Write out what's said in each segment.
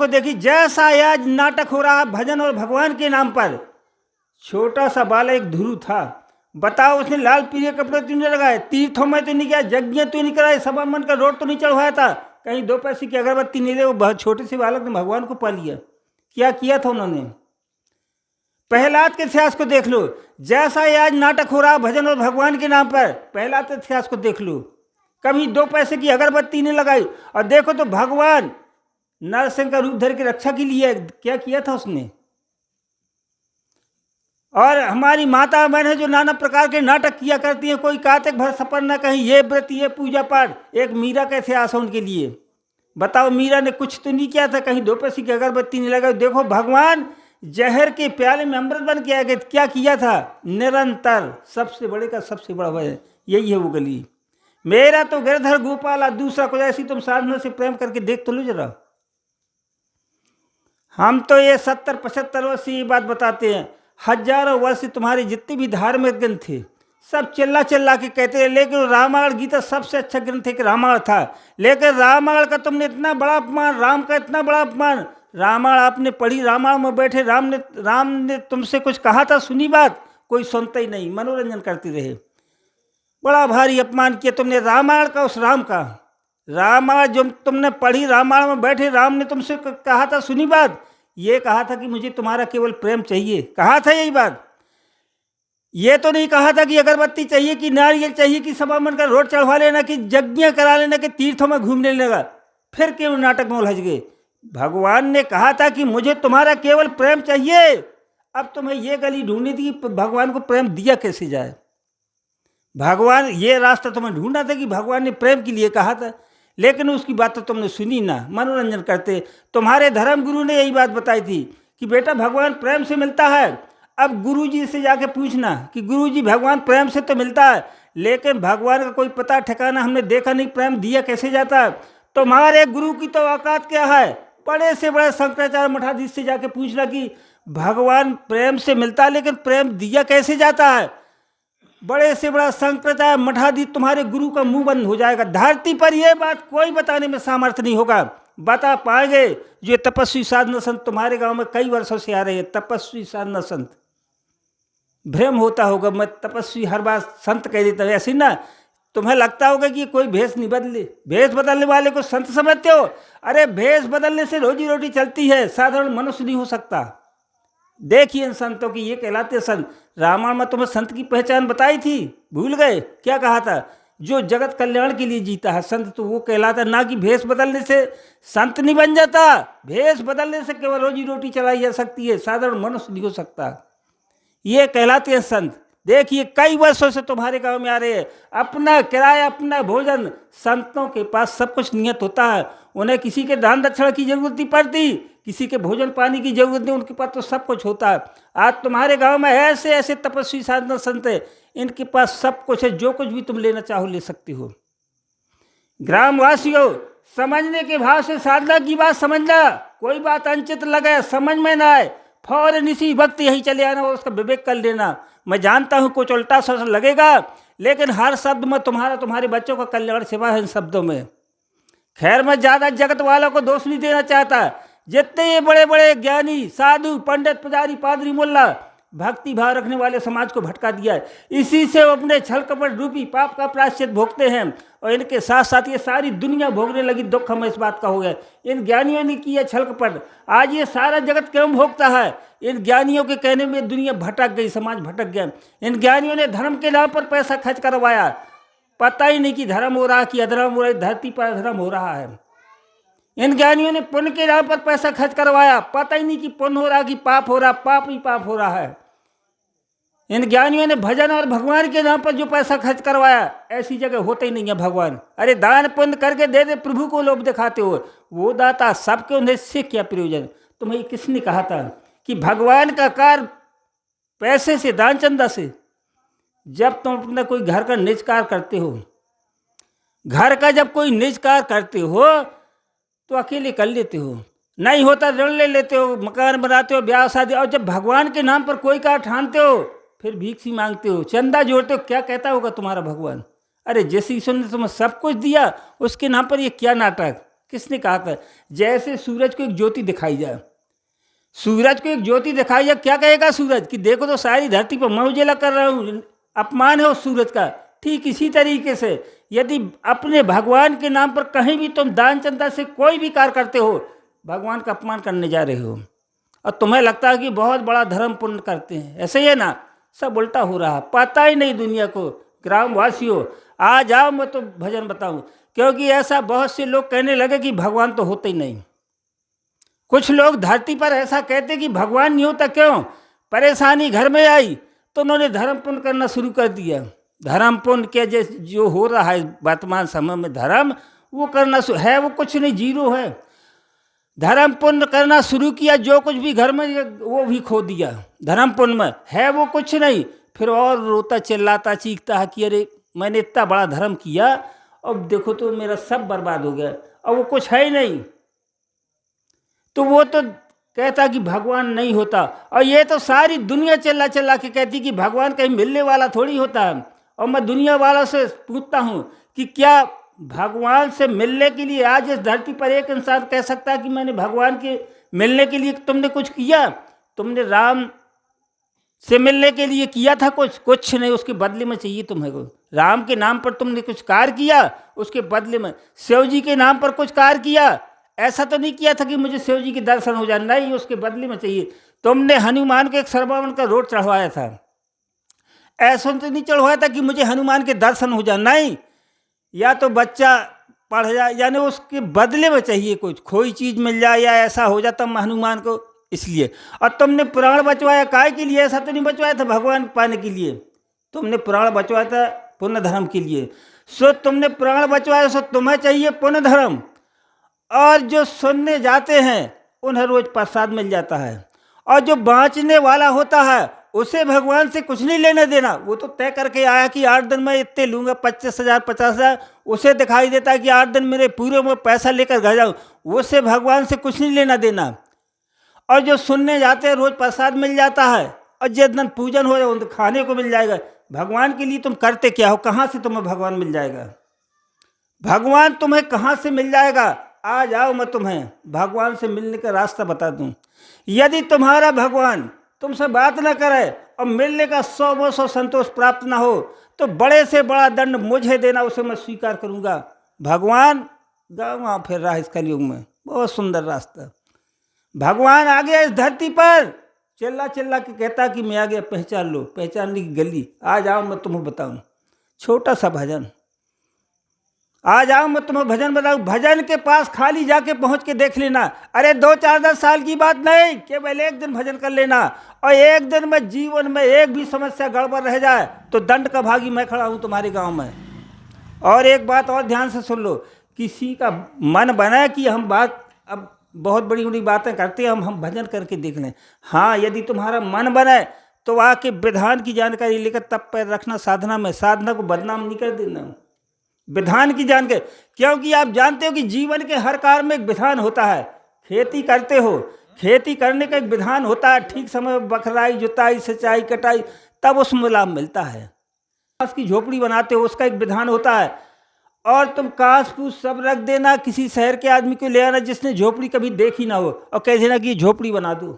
को देखिए, जैसा आज नाटक हो रहा भजन और भगवान के नाम पर। छोटा सा बालक एक ध्रुव था, बताओ उसने लाल पीले कपड़े तो नहीं लगाए, तीर्थों में तो नहीं गया, यज्ञ तो नहीं कराए, सभा मन का रोड तो नहीं चढ़वाया था, कहीं 2 पैसे की अगरबत्ती नहीं ले। वो बहुत छोटे से बालक ने भगवान को पा लिया। क्या किया था उन्होंने? प्रहलाद के इतिहास को देख लो, जैसा आज नाटक हो रहा भजन और भगवान के नाम पर। प्रहलाद के इतिहास को देख लो, कभी 2 पैसे की अगरबत्ती नहीं लगाई। और देखो तो भगवान नरसिंह का रूप धर के रक्षा के लिए क्या किया था उसने। और हमारी माता बहनें जो नाना प्रकार के नाटक किया करती हैं, कोई कार्तिक भर सपन न कहीं, ये व्रत ये पूजा पाठ। एक मीरा का इतिहास है उनके लिए। बताओ, मीरा ने कुछ तो नहीं किया था, कहीं 2 पैसे की अगरबत्ती नहीं लगाई। देखो भगवान जहर के प्याले में अमृत बन के आ गए, क्या किया था? निरंतर सबसे बड़े का सबसे बड़ा वह, यही है वो गली। मेरा तो गिरधर गोपाला, दूसरा कुछ ऐसी तुम साधना से प्रेम करके देख तो लो जरा। हम तो ये 70-75 वर्ष से ये बात बताते हैं, हजारों वर्ष से तुम्हारे जितने भी धार्मिक ग्रंथ थे सब चिल्ला चिल्ला के कहते हैं, लेकिन रामायण गीता सबसे अच्छा ग्रंथ एक रामायण था। लेकिन रामायण का तुमने इतना बड़ा अपमान, राम का इतना बड़ा अपमान। रामायण आपने पढ़ी, रामायण में बैठे राम ने तुमसे कुछ कहा था, सुनी बात? कोई सुनता ही नहीं, मनोरंजन करते रहे। बड़ा भारी अपमान किया तुमने रामायण का, उस राम का। रामायण जो तुमने पढ़ी, रामायण में बैठे राम ने तुमसे कहा था, सुनी बात? ये कहा था कि मुझे तुम्हारा केवल प्रेम चाहिए, कहा था यही बात। ये तो नहीं कहा था कि अगरबत्ती चाहिए, कि नारियल चाहिए, कि सभा मन का रोड चढ़वा लेना, कि यज्ञ करा लेना, कि तीर्थों में घूमने लगा। फिर क्यों नाटक में उलझ गए? भगवान ने कहा था कि मुझे तुम्हारा केवल प्रेम चाहिए। अब तुम्हें ये गली ढूंढनी थी कि भगवान को प्रेम दिया कैसे जाए। भगवान ये रास्ता तुम्हें ढूंढना था कि भगवान ने प्रेम के लिए कहा था, लेकिन उसकी बात तो तुमने सुनी ना, मनोरंजन करते। तुम्हारे धर्म गुरु ने यही बात बताई थी कि बेटा भगवान प्रेम से मिलता है। अब गुरु जी से जाके पूछना कि गुरु जी भगवान प्रेम से तो मिलता है, लेकिन भगवान का कोई पता ठिकाना हमने देखा नहीं, प्रेम दिया कैसे जाता है। तुम्हारे गुरु की तो औकात क्या है? बड़े से बड़े शंकराचार्य मठाधीश से जाके पूछना कि भगवान प्रेम से मिलता है, लेकिन प्रेम दिया कैसे जाता है। बड़े से बड़ा शंकराचार्य मठाधीश तुम्हारे गुरु का मुंह बंद हो जाएगा। धरती पर यह बात कोई बताने में सामर्थ्य नहीं होगा। बता पाएंगे जो तपस्वी साधना संत तुम्हारे गांव में कई वर्षों से आ रहे हैं, तपस्वी साधना संत। भ्रम होता होगा, मैं तपस्वी हर बार संत कह देता हूँ, ऐसे ना तुम्हें लगता होगा कि कोई भेष नहीं बदले, भेष बदलने वाले को संत समझते हो। अरे भेष बदलने से रोजी रोटी चलती है, साधारण मनुष्य नहीं हो सकता। देखिए इन संतों की, ये कहलाते संत। रामायण में तुम्हें संत की पहचान बताई थी, भूल गए? क्या कहा था? जो जगत कल्याण के लिए जीता है संत, तो वो कहलाता, ना कि भेष बदलने से संत नहीं बन जाता। भेष बदलने से केवल रोजी रोटी चलाई जा सकती है, साधारण मनुष्य नहीं हो सकता। ये कहलाते हैं संत। देखिए कई वर्षों से तुम्हारे गांव में आ रहे हैं, अपना किराया अपना भोजन। संतों के पास सब कुछ नियत होता है, उन्हें किसी के दान दक्षिणा की जरूरत नहीं पड़ती, किसी के भोजन पानी की जरूरत नहीं, उनके पास तो सब कुछ होता है। आज तुम्हारे गांव में ऐसे ऐसे तपस्वी साधना संत है, इनके पास सब कुछ है, जो कुछ भी तुम लेना चाहो ले सकते हो। ग्रामवासियों, समझने के भाव से साधना की बात समझना, कोई बात अंचित लगे, समझ में ना आए, फौरन इसी वक्त यही चले आना और उसका विवेक कर लेना। मैं जानता हूँ कुछ उल्टा सा लगेगा, लेकिन हर शब्द में तुम्हारे बच्चों का कल्याण सिवा है इन शब्दों में। खैर मैं ज़्यादा जगत वालों को दोष नहीं देना चाहता। जितने ये बड़े बड़े ज्ञानी साधु पंडित पुजारी पादरी मुल्ला भक्ति भाव रखने वाले समाज को भटका दिया है, इसी से वो अपने छल कपट रूपी पाप का प्रायश्चित भोगते हैं। और इनके साथ साथ ये सारी दुनिया भोगने लगी। दुख हमें इस बात का हो गया, इन ज्ञानियों ने किया छल कपट, आज ये सारा जगत क्यों भोगता है? इन ज्ञानियों के कहने में दुनिया भटक गई, समाज भटक गया। इन ज्ञानियों ने धर्म के नाम पर पैसा खर्च करवाया, पता ही नहीं कि धर्म हो रहा कि अधर्म हो रहा है, धरती पर अधर्म हो रहा है। इन ज्ञानियों ने पुण्य के नाम पर पैसा खर्च करवाया, पता ही नहीं कि पुण्य हो रहा कि पाप हो रहा, पाप ही पाप हो रहा है। इन ज्ञानियों ने भजन और भगवान के नाम पर जो पैसा खर्च करवाया, ऐसी जगह होते ही नहीं है भगवान। अरे दान पुण्य करके दे दे, प्रभु को लोभ दिखाते हो, वो दाता सबके उन्हें से क्या प्रयोजन? तुम्हें किसने कहा था कि भगवान का कार्य पैसे से, दान चंदा से? जब तुम अपना कोई घर का निज कार्य करते हो, घर का जब कोई निज कार्य करते हो तो अकेले कर लेते हो, नहीं होता ऋण ले लेते हो, मकान बनाते हो, ब्याह शादी। और जब भगवान के नाम पर कोई कार्य ठानते हो फिर भीख सी मांगते हो, चंदा जोड़ते हो। क्या कहता होगा तुम्हारा भगवान? अरे जिस ईश्वर ने तुम्हें सब कुछ दिया उसके नाम पर ये क्या नाटक? किसने कहा था? जैसे सूरज को एक ज्योति दिखाई जाए, सूरज को एक ज्योति दिखाई जाए, क्या कहेगा सूरज कि देखो तो सारी धरती पर मैं उजाला कर रहा हूँ, अपमान है उस सूरज का। ठीक इसी तरीके से यदि अपने भगवान के नाम पर कहीं भी तुम दान चंदा से कोई भी कार्य करते हो, भगवान का अपमान करने जा रहे हो, और तुम्हें लगता है कि बहुत बड़ा धर्म पुण्य करते हैं। ऐसे ही है ना, सब उल्टा हो रहा है, पता ही नहीं दुनिया को। ग्रामवासियों, आ जाओ मैं तो भजन बताऊं, क्योंकि ऐसा बहुत से लोग कहने लगे कि भगवान तो होते ही नहीं। कुछ लोग धरती पर ऐसा कहते कि भगवान नहीं होता। क्यों? परेशानी घर में आई तो उन्होंने धर्म पुण्य करना शुरू कर दिया। धर्म पुण्य के जो हो रहा है वर्तमान समय में, धर्म वो करना है, वो कुछ नहीं, जीरो है। धर्म पुण्य करना शुरू किया, जो कुछ भी घर में वो भी खो दिया। धर्म पुण्य में है वो कुछ नहीं, फिर और रोता चिल्लाता चीखता है कि अरे मैंने इतना बड़ा धर्म किया अब देखो तो मेरा सब बर्बाद हो गया, और वो कुछ है ही नहीं। तो वो तो कहता कि भगवान नहीं होता, और ये तो सारी दुनिया चिल्ला चिल्ला के कहती कि भगवान कहीं मिलने वाला थोड़ी होता है। और मैं दुनिया वालों से पूछता हूँ कि क्या भगवान से मिलने के लिए आज इस धरती पर एक इंसान कह सकता है कि मैंने भगवान के मिलने के लिए तुमने कुछ किया? तुमने राम से मिलने के लिए किया था कुछ नहीं, उसके बदले में चाहिए तुम्हें को। राम के नाम पर तुमने कुछ कार्य किया, उसके बदले में शिव जी के नाम पर कुछ कार्य किया, ऐसा तो नहीं किया था कि मुझे शिव जी के दर्शन हो जाए, नहीं, उसके बदले में चाहिए। तुमने हनुमान को एक सरबावन का रोट चढ़वाया था, ऐसा तो नहीं चढ़वाया था कि मुझे हनुमान के दर्शन हो जाए, नहीं, या तो बच्चा पढ़ जाए, यानी उसके बदले में चाहिए कुछ, कोई चीज़ मिल जाए या ऐसा हो जाता हनुमान को, इसलिए। और तुमने प्राण बचवाया काय के लिए? ऐसा तो नहीं बचवाया था भगवान पाने के लिए, तुमने प्राण बचवाया था पुण्य धर्म के लिए। सो तुमने प्राण बचवाया, सो तुम्हें चाहिए पुण्य धर्म। और जो सुनने जाते हैं उन्हें रोज प्रसाद मिल जाता है, और जो बाँचने वाला होता है उसे भगवान से कुछ नहीं लेना देना। वो तो तय करके आया कि 8 दिन में इतने लूँगा, 25,000 50,000, उसे दिखाई देता है कि 8 दिन मेरे पूरे में पैसा लेकर घर जाऊँ, उससे भगवान से कुछ नहीं लेना देना। और जो सुनने जाते हैं रोज प्रसाद मिल जाता है, और जिस दिन पूजन हो जाए खाने को मिल जाएगा। भगवान के लिए तुम करते क्या हो? कहाँ से तुम्हें भगवान मिल जाएगा? भगवान तुम्हें कहाँ से मिल जाएगा? आ जाओ मैं तुम्हें भगवान से मिलने का रास्ता बता दूं। यदि तुम्हारा भगवान तुमसे बात न करे और मिलने का 100 संतोष प्राप्त ना हो, तो बड़े से बड़ा दंड मुझे देना, उसे मैं स्वीकार करूंगा। भगवान गाँव फिर रहा है इस कलयुग में, बहुत सुंदर रास्ता। भगवान आ गया इस धरती पर, चिल्ला चिल्ला के कहता कि मैं आ गया, पहचान लो, पहचानने की गली। आ जाओ मैं तुम्हें बताऊं, छोटा सा भजन। आ जाओ मैं तुम्हें भजन बताऊं। भजन के पास खाली जाके पहुंच के देख लेना। अरे 2-4-10 साल की बात नहीं, केवल एक दिन भजन कर लेना, और एक दिन में जीवन में एक भी समस्या गड़बड़ रह जाए तो दंड का भागी मैं खड़ा हूं तुम्हारे गांव में। और एक बात और ध्यान से सुन लो, किसी का मन बना कि हम बात अब बहुत बड़ी बड़ी बातें करते हैं, हम भजन करके देख लें। हाँ, यदि तुम्हारा मन बने तो आके विधान की जानकारी लेकर तब पैर रखना साधना में, साधना को बदनाम नहीं कर देना, विधान की जानकारी। क्योंकि आप जानते हो कि जीवन के हर कार्य में एक विधान होता है। खेती करते हो, खेती करने का एक विधान होता है, ठीक समय बखराई, जुताई, सिंचाई, कटाई, तब उसमें लाभ मिलता है। घास की झोपड़ी बनाते हो, उसका एक विधान होता है। और तुम काश फूस सब रख देना, किसी शहर के आदमी को ले आना जिसने झोपड़ी कभी देखी ना हो, और कह देना कि झोपड़ी बना दो,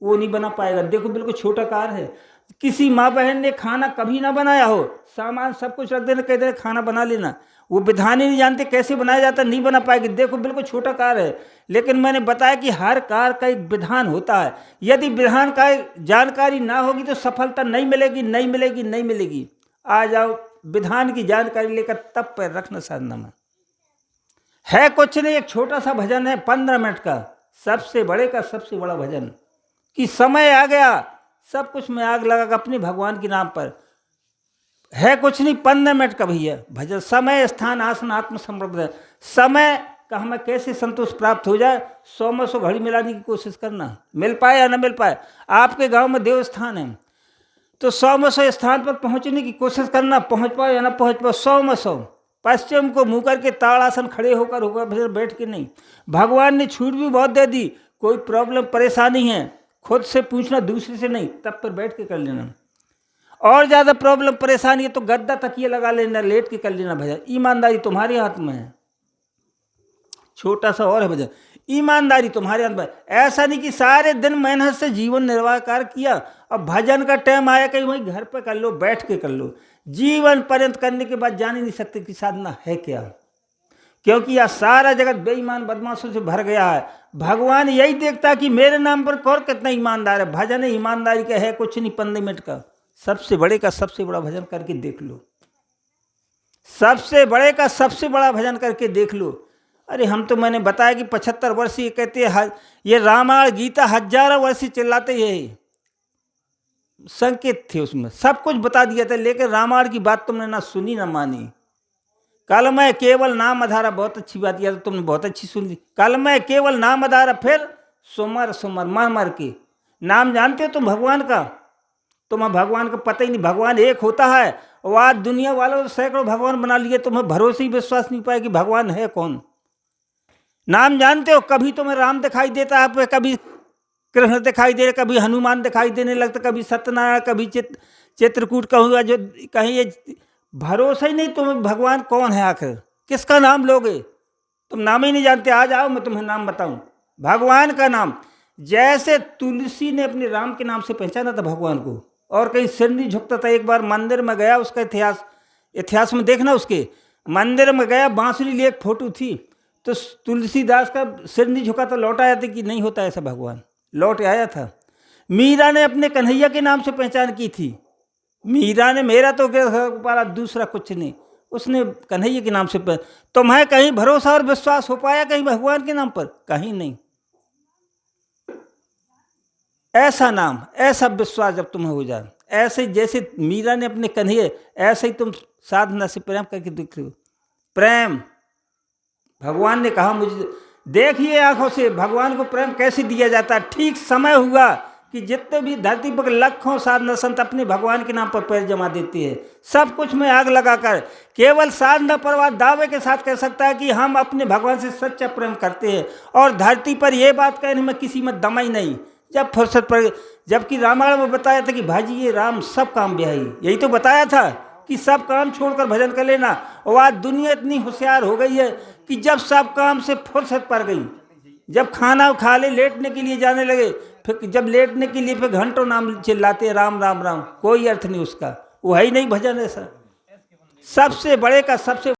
वो नहीं बना पाएगा। देखो बिल्कुल छोटा कार्य है। किसी माँ बहन ने खाना कभी ना बनाया हो, सामान सब कुछ रख देना, कह देना खाना बना लेना, वो विधान ही नहीं जानते कैसे बनाया जाता, नहीं बना पाएगी। देखो बिल्कुल छोटा कार्य है, लेकिन मैंने बताया कि हर कार्य का एक विधान होता है। यदि विधान का जानकारी ना होगी तो सफलता नहीं मिलेगी, नहीं मिलेगी, नहीं मिलेगी। आ जाओ विधान की जानकारी लेकर तब पैर रखना साधना में। है कुछ नहीं, एक छोटा सा भजन है 15 मिनट का, सबसे बड़े का सबसे बड़ा भजन, कि समय आ गया सब कुछ में आग लगा अपने भगवान के नाम पर। है कुछ नहीं, 15 मिनट का भैया भजन। समय स्थान आसन आत्म समर्पण। समय का हमें कैसे संतोष प्राप्त हो जाए, 100 में 100 घड़ी मिलाने की कोशिश करना, मिल पाए या न मिल पाए। आपके गांव में देव स्थान है तो 100 में 100 स्थान पर पहुंचने की कोशिश करना, पहुंच पाओ या ना पहुंच पाओ, 100 में 100। पश्चिम को मुँह करके ताड़ासन खड़े होकर बैठ के नहीं। भगवान ने छूट भी बहुत दे दी, कोई प्रॉब्लम परेशानी है खुद से पूछना, दूसरे से नहीं, तब पर बैठ के कर लेना। और ज़्यादा प्रॉब्लम परेशानी है तो गद्दा तकिया लगा लेना, लेट के कर लेना भजन। ईमानदारी तुम्हारे हाथ में है। छोटा सा और है भजन। ईमानदारी तुम्हारे अंदर, ऐसा नहीं कि सारे दिन मेहनत से जीवन निर्वाह कार्य किया, अब भजन का टाइम आया कहीं वहीं घर पे कर लो, बैठ के कर लो। जीवन पर्यंत करने के बाद जान ही नहीं सकते कि साधना है क्या, क्योंकि यह सारा जगत बेईमान बदमाशों से भर गया है। भगवान यही देखता कि मेरे नाम पर कौन कितना ईमानदार है। भजन ईमानदारी का है कुछ नहीं, 15 मिनट का सबसे बड़े का सबसे बड़ा भजन करके देख लो, सबसे बड़े का सबसे बड़ा भजन करके देख लो। अरे हम तो मैंने बताया कि 75 वर्ष ये कहते हैं, ये रामायण गीता हजारों वर्ष चिल्लाते ये संकेत थे, उसमें सब कुछ बता दिया था, लेकिन रामायण की बात तुमने ना सुनी ना मानी। कल मैं केवल नाम आधारा, बहुत अच्छी बात किया, तुमने बहुत अच्छी सुन ली। कल मैं केवल नाम आधारा, फिर सुमर सुमर मर मर के। नाम जानते हो तुम भगवान का? तुम्हें भगवान का पता ही नहीं, भगवान एक होता है। और आज दुनिया वालों ने सैकड़ों भगवान बना लिए, तुम्हें भरोसे ही विश्वास नहीं पाए कि भगवान है कौन। नाम जानते हो? कभी तुम्हें राम दिखाई देता है, कभी कृष्ण दिखाई दे, कभी हनुमान दिखाई देने लगता, कभी सत्यनारायण, कभी चित्रकूट कहूँगा, जो कहीं ये भरोसा ही नहीं तुम्हें भगवान कौन है, आखिर किसका नाम लोगे? तुम नाम ही नहीं जानते। आ जाओ मैं तुम्हें नाम बताऊं, भगवान का नाम। जैसे तुलसी ने अपने राम के नाम से पहचाना था भगवान को, और कहीं सिर नहीं झुकता था। एक बार मंदिर में गया, उसका इतिहास में देखना, उसके मंदिर में गया, बांसुरी लिए एक फोटो थी, तो तुलसीदास का सिर नहीं झुका था, लौट आया था कि नहीं होता ऐसा, भगवान लौट आया था। मीरा ने अपने कन्हैया के नाम से पहचान की थी। मीरा ने, मेरा तो पाला दूसरा कुछ नहीं, उसने कन्हैया के नाम से तुम्हें कहीं भरोसा और विश्वास हो पाया कहीं भगवान के नाम पर? कहीं नहीं। ऐसा नाम, ऐसा विश्वास जब तुम्हें हो जाए, ऐसे जैसे मीरा ने अपने कन्हैया, ऐसे ही तुम साधना से प्रेम करके दिख रहे हो। प्रेम भगवान ने कहा मुझे, देखिए आंखों से भगवान को प्रेम कैसे दिया जाता है। ठीक समय हुआ कि जितने भी धरती पर लाखों साधना संत अपने भगवान के नाम पर पैर जमा देते हैं, सब कुछ में आग लगाकर। केवल साधना परवार दावे के साथ कह सकता है कि हम अपने भगवान से सच्चा प्रेम करते हैं, और धरती पर यह बात कहने में किसी में दम ही नहीं जब फुर्सत पड़। जबकि रामायण में बताया था कि भाजी ये राम सब काम ब्याही, यही तो बताया था कि सब काम छोड़कर भजन कर लेना। और आज दुनिया इतनी होशियार हो गई है कि जब सब काम से फुर्सत पड़ गई, जब खाना खा ले लेटने के लिए जाने लगे, फिर जब लेटने के लिए फिर घंटों नाम चिल्लाते राम राम राम, कोई अर्थ नहीं उसका, वो है ही नहीं भजन ऐसा। सबसे बड़े का सबसे